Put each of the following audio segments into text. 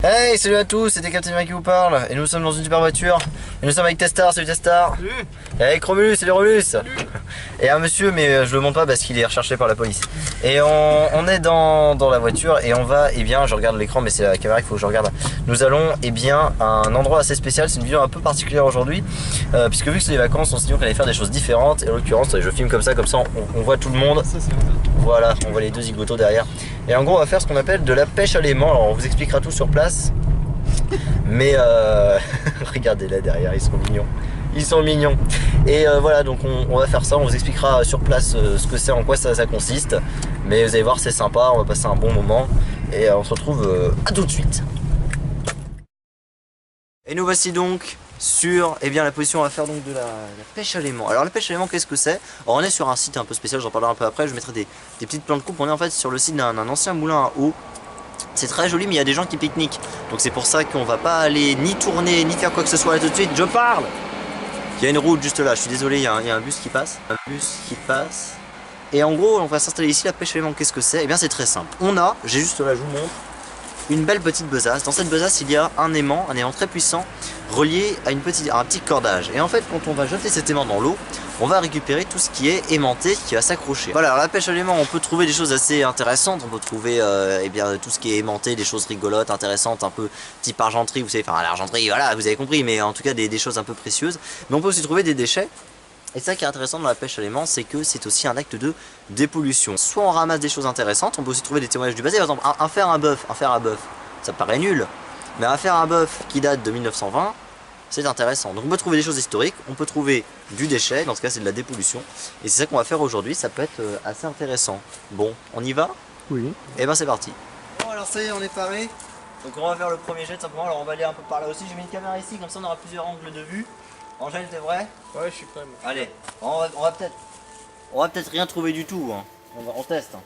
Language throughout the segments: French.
Hey, salut à tous, c'était Captain Mike qui vous parle. Et nous sommes dans une super voiture. Et nous sommes avec Testar, salut Testar. Salut. Et avec Romulus, salut Romulus. Salut. Et un monsieur, mais je le montre pas parce qu'il est recherché par la police. Et on est dans la voiture et on va, eh bien, je regarde l'écran, mais c'est la caméra qu'il faut que je regarde. Nous allons, eh bien, à un endroit assez spécial. C'est une vidéo un peu particulière aujourd'hui, puisque vu que c'est les vacances, on s'est dit qu'on allait faire des choses différentes. Et en l'occurrence, je filme comme ça on voit tout le monde. Ça, c'est Voilà, on voit les deux zigotos derrière. Et en gros, on va faire ce qu'on appelle de la pêche à l'aimant. Alors, on vous expliquera tout sur place. Mais regardez là derrière, ils sont mignons. Ils sont mignons. Et voilà, donc on va faire ça. On vous expliquera sur place ce que c'est, en quoi ça consiste. Mais vous allez voir, c'est sympa. On va passer un bon moment. Et on se retrouve à tout de suite. Et nous voici donc sur la position à faire donc de la pêche à l'aimant. Alors la pêche à l'aimant, qu'est-ce que c'est? Alors on est sur un site un peu spécial, j'en parlerai un peu après. Je mettrai des petites plans de coupe. On est en fait sur le site d'un ancien moulin à eau. C'est très joli, mais il y a des gens qui pique-niquent. Donc c'est pour ça qu'on va pas aller ni tourner, ni faire quoi que ce soit là tout de suite. Je parle. Il y a une route juste là, je suis désolé, il y a un bus qui passe. Un bus qui passe. Et en gros, on va s'installer ici. La pêche à l'aimant, qu'est-ce que c'est? Eh bien c'est très simple. J'ai juste là, je vous montre, une belle petite besace. Dans cette besace, il y a un aimant très puissant, relié à un petit cordage. Et en fait, quand on va jeter cet aimant dans l'eau, on va récupérer tout ce qui est aimanté, qui va s'accrocher. Voilà, alors la pêche à l'aimant, on peut trouver des choses assez intéressantes. On peut trouver tout ce qui est aimanté, des choses rigolotes, intéressantes, un peu type argenterie, vous savez, enfin l'argenterie, voilà, vous avez compris, mais en tout cas des choses un peu précieuses. Mais on peut aussi trouver des déchets. Et ça qui est intéressant dans la pêche à l'aimant, c'est que c'est aussi un acte de dépollution. Soit on ramasse des choses intéressantes, on peut aussi trouver des témoignages du passé. Par exemple, un fer à bœuf, ça paraît nul. Mais un fer à bœuf qui date de 1920, c'est intéressant. Donc on peut trouver des choses historiques, on peut trouver du déchet, dans ce cas c'est de la dépollution. Et c'est ça qu'on va faire aujourd'hui, ça peut être assez intéressant. Bon, on y va? Oui. Et ben c'est parti. Bon alors ça y est, on est paré. Donc on va faire le premier jet simplement. Alors on va aller un peu par là aussi, j'ai mis une caméra ici, comme ça on aura plusieurs angles de vue. Angèle, t'es vrai? Ouais, je suis prêt. Moi. Allez, on va peut-être rien trouver du tout. Hein. On teste. Hein.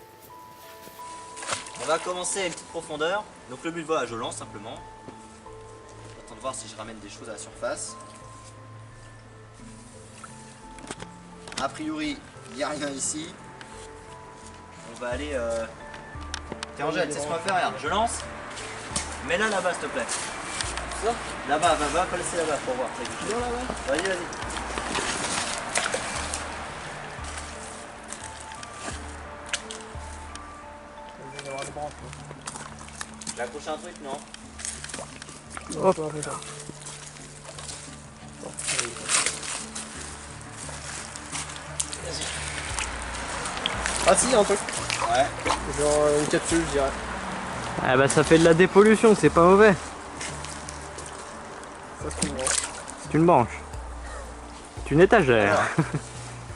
On va commencer à une petite profondeur. Donc le but, voilà, je lance simplement. J'attends de voir si je ramène des choses à la surface. A priori, il n'y a rien ici. On va aller... Tiens Angèle, c'est ce qu'on va faire, regarde, je lance. Mets-la là-bas s'il te plaît. Ça? Là-bas, va laisser là-bas pour voir. Vas-y, vas-y. J'ai accroché un truc, non? Hop. Vas-y. Ah si, il y a un truc. Ouais. Genre une capsule, je dirais. Ah bah ça fait de la dépollution, c'est pas mauvais. Ça c'est une branche. C'est une branche. C'est une étagère. Alors,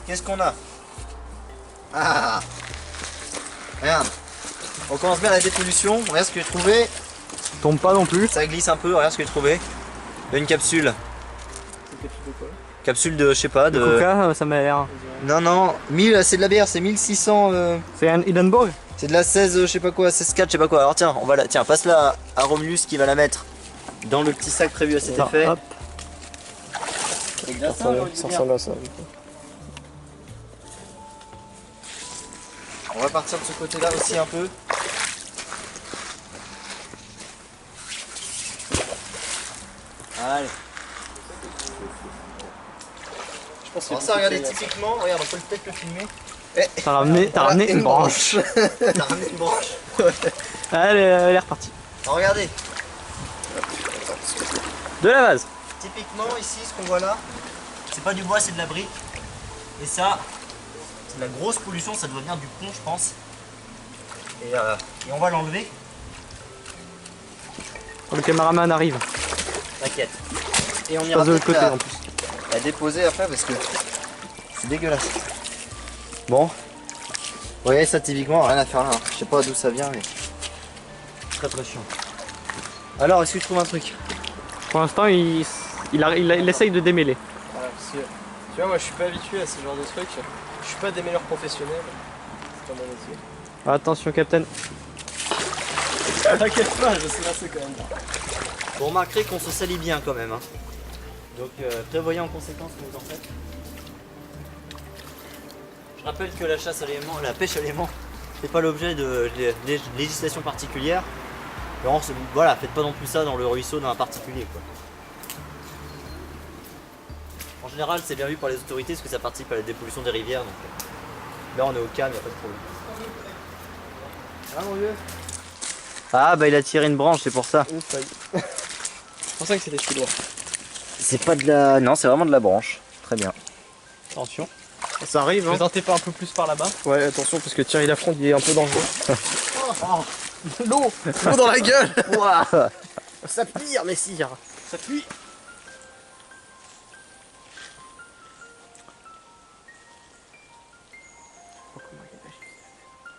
qu'est-ce qu'on a? Ah! Regarde. On commence bien la dépollution. Regarde ce que j'ai trouvé. Tombe pas non plus. Ça glisse un peu. Regarde ce que j'ai trouvé. Il y a une capsule. C'est une capsule de quoi? Capsule de, je sais pas, de... Coca, ça m'a l'air. Non, 1000, c'est de la bière, c'est 1600... C'est un Hindenburg. C'est de la 16, je sais pas quoi, 16 4, je sais pas quoi. Alors tiens, tiens, passe-la à Romulus qui va la mettre dans le petit sac prévu à cet effet. Hop. C'est glaçant, Ça j'ai envie de dire. ressemble à ça. Du coup. On va partir de ce côté-là aussi un peu. Allez. Je pense Alors ça, regardez, typiquement, regarde, on peut peut-être le filmer. T'as ramené une branche. T'as ramené une branche. Allez, elle est repartie. Alors regardez, De la vase. typiquement ici, ce qu'on voit là, c'est pas du bois, c'est de la brique. Et ça, c'est de la grosse pollution, ça doit venir du pont, je pense. Et on va l'enlever. Le caméraman arrive. T'inquiète. Et on ira Passe de l'autre peut-être côté en plus. la déposer après parce que c'est dégueulasse. Bon. Vous voyez ça typiquement, rien à faire là. Je sais pas d'où ça vient mais très chiant. Alors est-ce que tu trouves un truc? Pour l'instant, il essaye de démêler. Voilà, parce que, tu vois, moi je suis pas habitué à ce genre de trucs. Je suis pas des meilleurs professionnels. C'est pas mon métier. Attention, Captain. T'inquiète pas, je sais lancer quand même. Vous remarquerez qu'on se salit bien quand même. Hein. Donc prévoyez en conséquence ce que vous en faites. Je rappelle que la chasse à l'aimant, la pêche à l'aimant, c'est pas l'objet de législation particulière. Alors, voilà, faites pas non plus ça dans le ruisseau d'un particulier quoi. En général c'est bien vu par les autorités parce que ça participe à la dépollution des rivières donc là on est au calme, y a pas de problème. Ah mon vieux. Ah bah il a tiré une branche, c'est pour ça. Je pensais que c'était chinois. C'est pas de la... Non, c'est vraiment de la branche. Très bien. Attention. Ça arrive, hein. Présentez pas un peu plus par là-bas. Ouais, attention, parce que Thierry Lafronde, il est un peu dangereux. L'eau dans la gueule. Ouah. Ça pire, messire. Ça pue.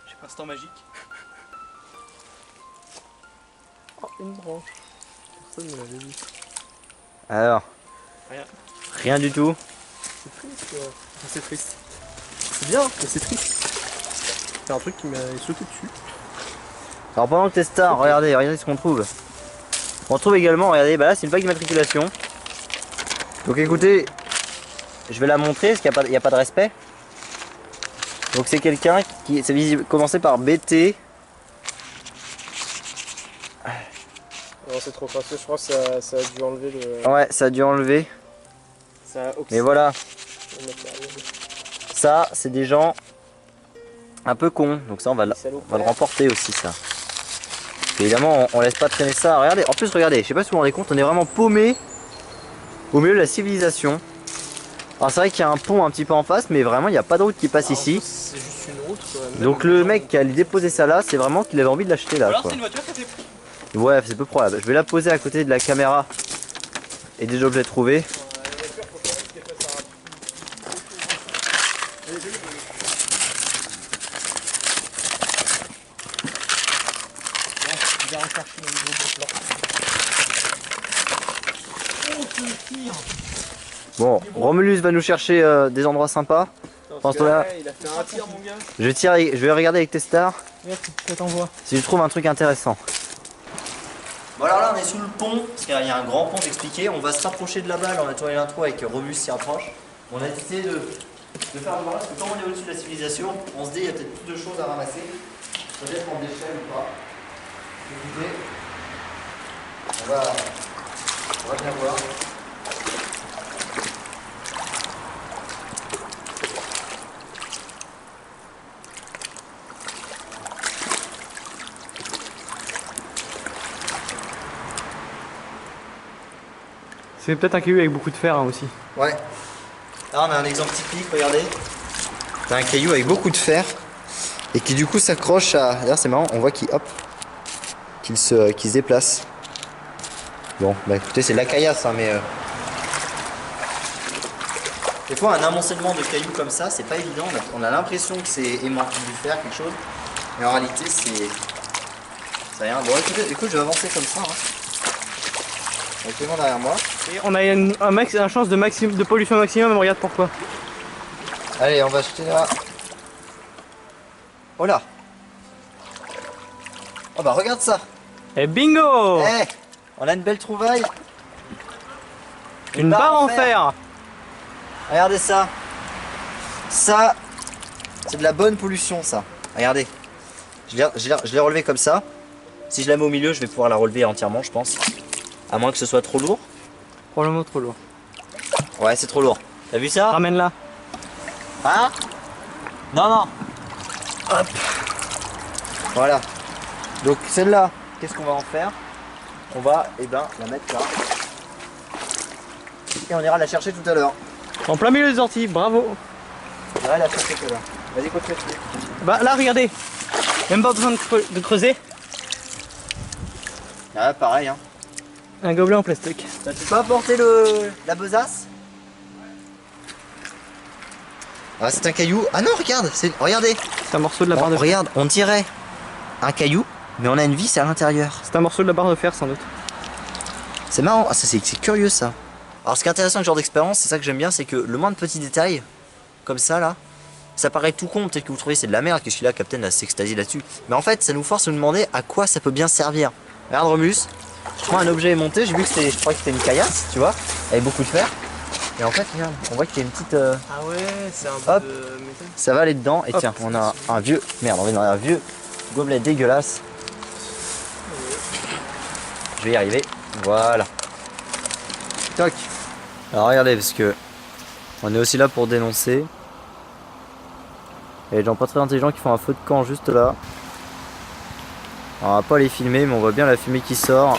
J'ai pas ce temps magique. Oh, une branche. Personne ne l'avait vu. Alors. Rien. Rien du tout. C'est triste. C'est triste. C'est bien, mais c'est triste. C'est un truc qui m'a sauté dessus. Alors pendant que t'es star, regardez ce qu'on trouve. On trouve également, regardez, bah là c'est une plaque d'immatriculation. Donc écoutez, je vais la montrer parce qu'il n'y a pas de respect. Donc c'est quelqu'un qui, c'est visible, commencé par BT. Non, c'est trop crasseux, je crois que ça a dû enlever le. Ouais, ça a dû enlever. Ça a Mais voilà, le matériel. ça c'est des gens un peu cons. Donc ça on va le remporter aussi ça. Et évidemment on laisse pas traîner ça. Regardez, en plus regardez, je sais pas si vous vous rendez compte, on est vraiment paumé au milieu de la civilisation. Alors c'est vrai qu'il y a un pont un petit peu en face, mais vraiment il n'y a pas de route qui passe ici. C'est juste une route quoi. Donc le mec qui a déposé ça là, c'est vraiment qu'il avait envie de l'acheter là. Alors Quoi. c'est une voiture qui a été prise. Ouais, c'est peu probable. Je vais la poser à côté de la caméra et des objets trouvés. Bon, Romulus va nous chercher des endroits sympas. Pense là, Il a fait un tir mon gars. je vais regarder avec tes stars Ça t'envoie. si je trouve un truc intéressant. Bon alors là on est sous le pont, parce qu'il y a un grand pont d'expliquer. On va se rapprocher de la balle, on a tourné l'intro avec Romulus s'y rapproche. On a essayé de faire le voir parce que quand on est au-dessus de la civilisation, on se dit il y a peut-être plus de choses à ramasser. Peut-être en déchets ou pas. Écoutez, on va bien voir. C'est peut-être un caillou avec beaucoup de fer hein, aussi. Ouais. Là on a un exemple typique, regardez. T'as un caillou avec beaucoup de fer et qui du coup s'accroche à... D'ailleurs c'est marrant, on voit qu'il se déplace. Bon, bah écoutez, c'est de la caillasse hein, mais... Des fois un amoncellement de cailloux comme ça, c'est pas évident. On a l'impression que c'est aimanté du fer, quelque chose. Mais en réalité c'est rien. Bon écoute, je vais avancer comme ça. Hein. Avec tout le monde derrière moi. Et on a un chance de pollution maximum, regarde pourquoi. Allez, on va jeter là. Oh là. Oh bah regarde ça. Et bingo. Eh, on a une belle trouvaille. Une barre en fer. Regardez ça. Ça, c'est de la bonne pollution ça. Regardez. Je l'ai relevé comme ça. Si je la mets au milieu, je vais pouvoir la relever entièrement, je pense. À moins que ce soit trop lourd. Probablement trop lourd. Ouais, c'est trop lourd. T'as vu ça? Ramène-la. Hein? Non, non. Hop. Voilà. Donc celle-là, qu'est-ce qu'on va en faire? On va, la mettre là. Et on ira la chercher tout à l'heure. En plein milieu des orties, bravo. On ira la chercher tout à l'heure. Vas-y, continue. Bah là, regardez. Même pas besoin de creuser. Ah, pareil, hein. Un gobelet en plastique. Tu peux apporter la besace? Ah, c'est un caillou. Ah non, regarde, regardez. C'est un morceau de la barre de fer. Regarde, on dirait un caillou, mais on a une vis à l'intérieur. C'est un morceau de la barre de fer sans doute. C'est marrant, ah, c'est curieux ça. Alors ce qui est intéressant avec ce genre d'expérience, c'est ça que j'aime bien, c'est que le moins de petits détails, comme ça là, ça paraît tout con, peut-être que vous trouvez c'est de la merde, qu'est-ce qu'il a, Captain a s'extasie là-dessus. Mais en fait, ça nous force à nous demander à quoi ça peut bien servir. Regarde Romulus, je prends un objet aimanté, j'ai vu que je crois que c'était une caillasse, tu vois, avec beaucoup de fer. Et en fait, regarde, on voit qu'il y a une petite... Ah ouais, c'est un peu de métal. Ça va aller dedans, et Hop. tiens, on a un vieux... Merde, on a un vieux gobelet dégueulasse. Je vais y arriver. Voilà. Toc. Alors regardez, parce que on est aussi là pour dénoncer. Il y a des gens pas très intelligents qui font un feu de camp juste là. Alors, on va pas les filmer, mais on voit bien la fumée qui sort.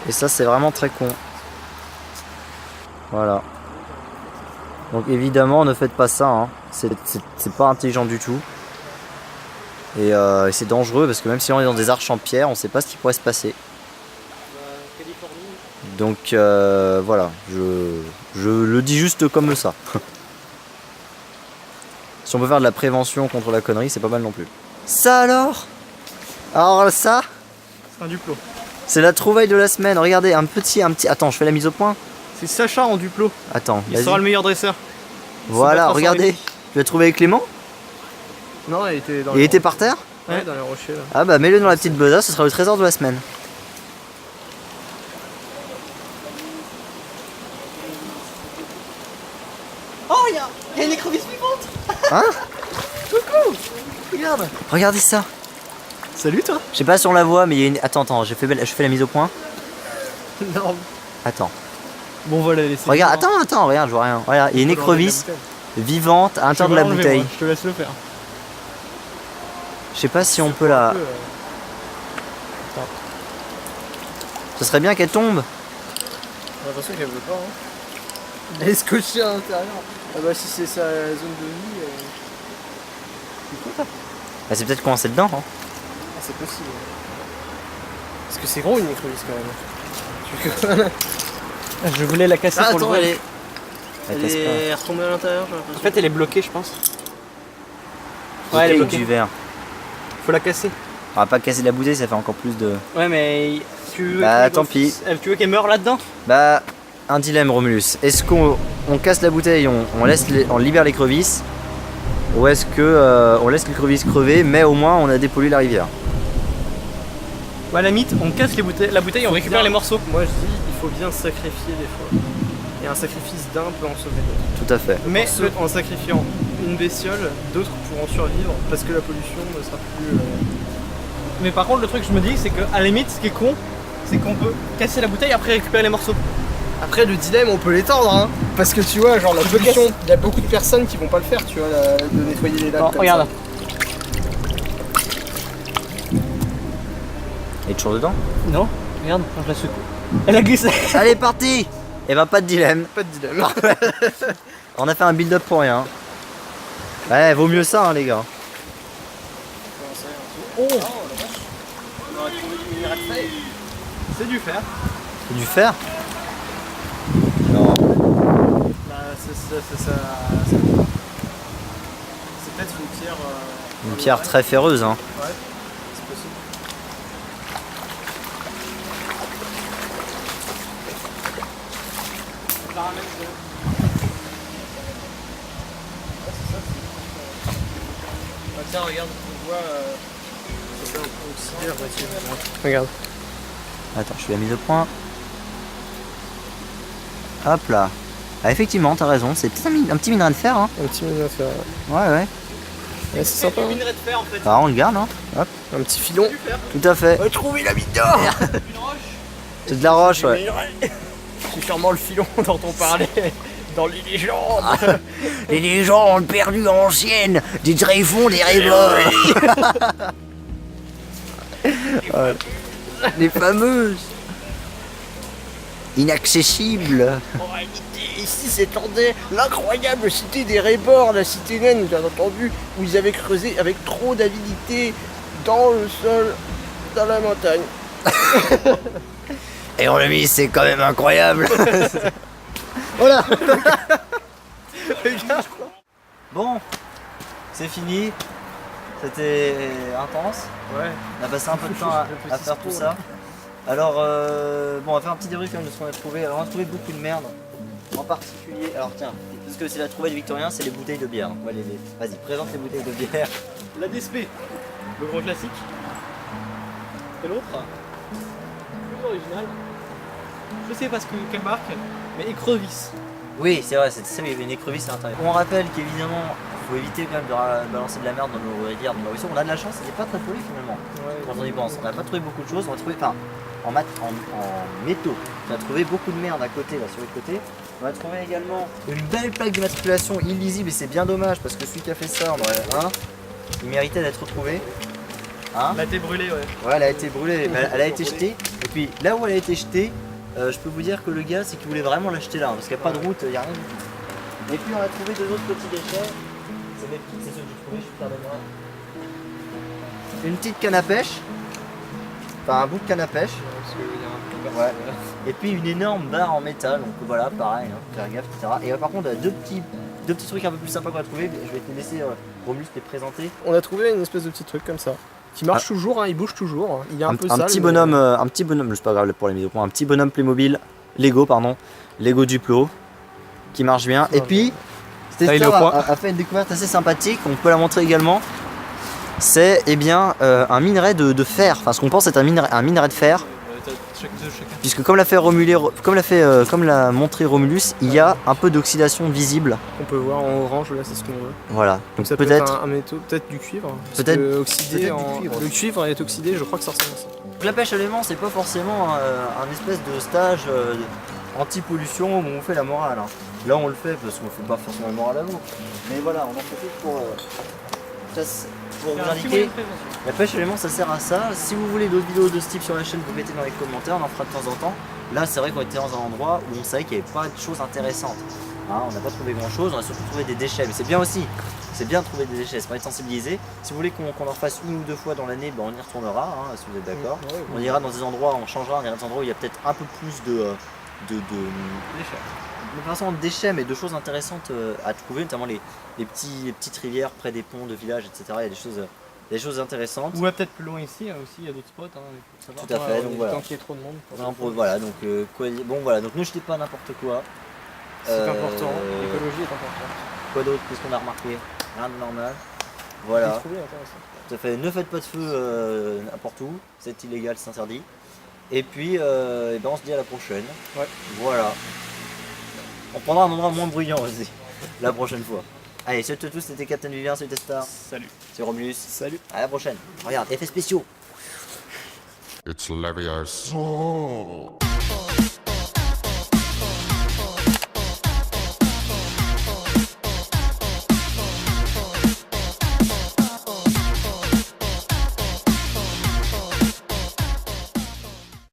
Et ça, c'est vraiment très con. Voilà. Donc évidemment, ne faites pas ça. Hein. C'est pas intelligent du tout. Et c'est dangereux parce que même si on est dans des arches en pierre, on sait pas ce qui pourrait se passer. Donc voilà, je le dis juste comme ça. Si on peut faire de la prévention contre la connerie, c'est pas mal non plus. Ça alors? Alors ça, C'est un Duplo. c'est la trouvaille de la semaine. Regardez, un petit... Attends, je fais la mise au point. C'est Sacha en Duplo. Attends, Il sera le meilleur dresseur. voilà, battra sans regardez. limite. Tu l'as trouvé avec Clément? Non, il était dans Il était par terre? Ouais, dans les rochers là. Ah bah mets-le dans la petite besace, ce sera le trésor de la semaine. Oh, il y a une écrevisse vivante. Hein? Coucou. Regarde. Regardez ça. Salut toi. Je sais pas si on la voit, mais il y a une... Attends, je fais la mise au point. Non. Attends. Bon voilà, laissez. Regarde, attends, regarde, je vois rien. Regarde, il y a une écrevisse vivante à l'intérieur de la bouteille. Je te laisse le faire. Je sais pas si on peut la... Ce serait bien qu'elle tombe. J'ai l'impression qu'elle veut pas. Hein. Elle est scotchée à l'intérieur. Ah bah si c'est sa zone de vie. Bah, c'est peut-être coincé dedans. Hein. Ah, c'est possible. Parce que c'est gros une écrevisse quand même. Je voulais la casser pour le voir. Elle casse pas. retombée à l'intérieur, j'ai En l'impression. fait, elle est bloquée, je pense. Ouais, elle est Bouteille bloquée. du verre. Faut la casser. On va pas casser la bouteille, ça fait encore plus de... Ouais, mais tu veux Bah, que- tant pis. Tu veux qu'elle meure là-dedans? Bah, un dilemme Romulus. Est-ce qu'on casse la bouteille, on libère l'écrevisse, ou est-ce que on laisse l'écrevisse crever, mais au moins on a dépollué la rivière? Ouais, à la limite, on casse la bouteille, on récupère les morceaux. Moi je dis, il faut bien se sacrifier des fois. Et un sacrifice d'un peut en sauver d'autres. Tout à fait. Mais En sacrifiant une bestiole, d'autres pourront survivre parce que la pollution ne sera plus. Mais par contre, le truc que je me dis, c'est qu'à la limite, ce qui est con, c'est qu'on peut casser la bouteille après récupérer les morceaux. Après, le dilemme, on peut l'étendre, hein. Parce que tu vois, genre la pollution, il y a beaucoup de personnes qui vont pas le faire, tu vois, de nettoyer les lacs. Non, comme regarde. Elle est toujours dedans? Non, regarde, je la secoue. Elle a glissé. Allez, parti. Et ben pas de dilemme. ça. Pas de dilemme. On a fait un build-up pour rien. Ouais, vaut mieux ça, hein, les gars. Oh, On aurait trouvé du minerai de fer. c'est du fer. C'est du fer? Non. Bah, c'est peut-être une pierre. Une pierre très ferreuse, hein. Ouais, c'est possible. Ah, tiens, regarde, on voit. C'est un peu oxydaire, regarde. Attends, je fais la mise au point. Hop là. Ah, effectivement, t'as raison, c'est peut-être un petit minerai de fer, hein. Un petit minerai de fer. Ouais, ouais. Ouais, c'est sympa. Du minerai de fer en fait. Bah, on le garde, hein. Hop. Un petit filon. Du fer. Tout à fait. On a trouvé la mine d'or. Une roche. C'est de la roche, ouais. C'est sûrement le filon dont on parlait dans les légendes. Les légendes perdues anciennes, des tréfonds, des rêveurs. Les fameuses. Inaccessibles. En réalité, ici s'étendait l'incroyable cité des Rébors, la cité naine, bien entendu, où ils avaient creusé avec trop d'avidité dans le sol, dans la montagne. Et on l'a mis, c'est quand même incroyable. Voilà. Bon, c'est fini. C'était intense. Ouais. On a passé un peu de temps à faire tout ça. Alors, bon, on va faire un petit débrief quand même de ce qu'on a trouvé. Alors, on a trouvé beaucoup de merde. En particulier, alors tiens, parce que c'est la trouvaille de Victorien, c'est les bouteilles de bière. On va Vas-y, présente les bouteilles de bière. La DSP, le grand classique. Et l'autre, plus original. Je sais pas quelle marque, mais écrevisse. Oui, c'est vrai, c'est ça, il y avait une écrevisse à l'intérieur. On rappelle qu'évidemment, il faut éviter quand même de balancer de la merde dans nos rivières, dans nos ruisseaux. On a de la chance, c'était pas très poli finalement. Quand on y pense, on n'a pas trouvé beaucoup de choses. On a trouvé, enfin, en métaux. On a trouvé beaucoup de merde à côté, là, sur le côté. On a trouvé également une belle plaque d'immatriculation illisible et c'est bien dommage parce que celui qui a fait ça, il méritait d'être retrouvé. Hein, Elle a été brûlée, ouais. ouais, elle a été brûlée, mais elle a été jetée. Et puis là où elle a été jetée, je peux vous dire que le gars, c'est qu'il voulait vraiment l'acheter là, hein, parce qu'il n'y a pas de route, il n'y a rien du tout. Et puis on a trouvé deux autres petits déchets. C'est mes petits, c'est ceux que j'ai trouvés, je suis fier de moi. Une petite canne à pêche, enfin un bout de canne à pêche. Ouais. Et puis une énorme barre en métal, donc voilà, pareil, hein, faire gaffe, etc. Et par contre, deux petits trucs un peu plus sympas qu'on a trouvé. Je vais te laisser Romulus les présenter. On a trouvé une espèce de petit truc comme ça. Qui marche toujours, hein, il bouge toujours. Il est un peu sale. Petit bonhomme, c'est pas grave pour les vidéos, un petit bonhomme Playmobil, Lego Duplo, qui marche bien. Et puis, Tester a fait une découverte assez sympathique, on peut la montrer également. C'est un minerai de fer, enfin ce qu'on pense être un minerai de fer. Puisque comme l'a montré Romulus, il y a un peu d'oxydation visible. On peut voir en orange, là c'est ce qu'on veut. Voilà, donc ça peut-être un métaux, peut-être du cuivre. Peut-être oxydé le cuivre est oxydé, je crois que ça ressemble à ça. Donc la pêche à l'aimant, c'est pas forcément un espèce de stage anti-pollution où on fait la morale. Hein. Là on le fait parce qu'on fait pas forcément la morale à vous. Mais voilà, on en profite pour vous indiquer. La pêche à l'aimant, ça sert à ça. Si vous voulez d'autres vidéos de ce type sur la chaîne, vous mettez dans les commentaires, on en fera de temps en temps. Là, c'est vrai qu'on était dans un endroit où on savait qu'il n'y avait pas de choses intéressantes. Hein, on n'a pas trouvé grand chose, on a surtout trouvé des déchets. Mais c'est bien aussi, c'est bien de trouver des déchets, c'est pas être sensibilisé. Si vous voulez qu'on en fasse une ou deux fois dans l'année, on y retournera, hein, si vous êtes d'accord. Ouais, on ira dans des endroits, on changera, on ira dans des endroits où il y a peut-être un peu plus de déchets, mais de choses intéressantes à trouver, notamment les petites rivières près des ponts de villages, etc. Il y a des choses intéressantes. Ou peut-être plus loin ici, aussi il y a d'autres spots. Hein, tout à fait, donc voilà. Tant qu'il y ait trop de monde. Voilà, donc donc ne jetez pas n'importe quoi. C'est important, l'écologie est importante. Quoi d'autre? Qu'est-ce qu'on a remarqué? Rien de normal. Voilà. Tout à fait, ne faites pas de feu n'importe où, c'est illégal, c'est interdit. Et puis, on se dit à la prochaine. Ouais. Voilà. On prendra un endroit moins bruyant aussi, la prochaine fois. Allez, salut à tous, c'était Captain Vivien, salut Testar. Salut. C'est Romulus. Salut. À la prochaine. Regarde, effets spéciaux. It's Leviathan.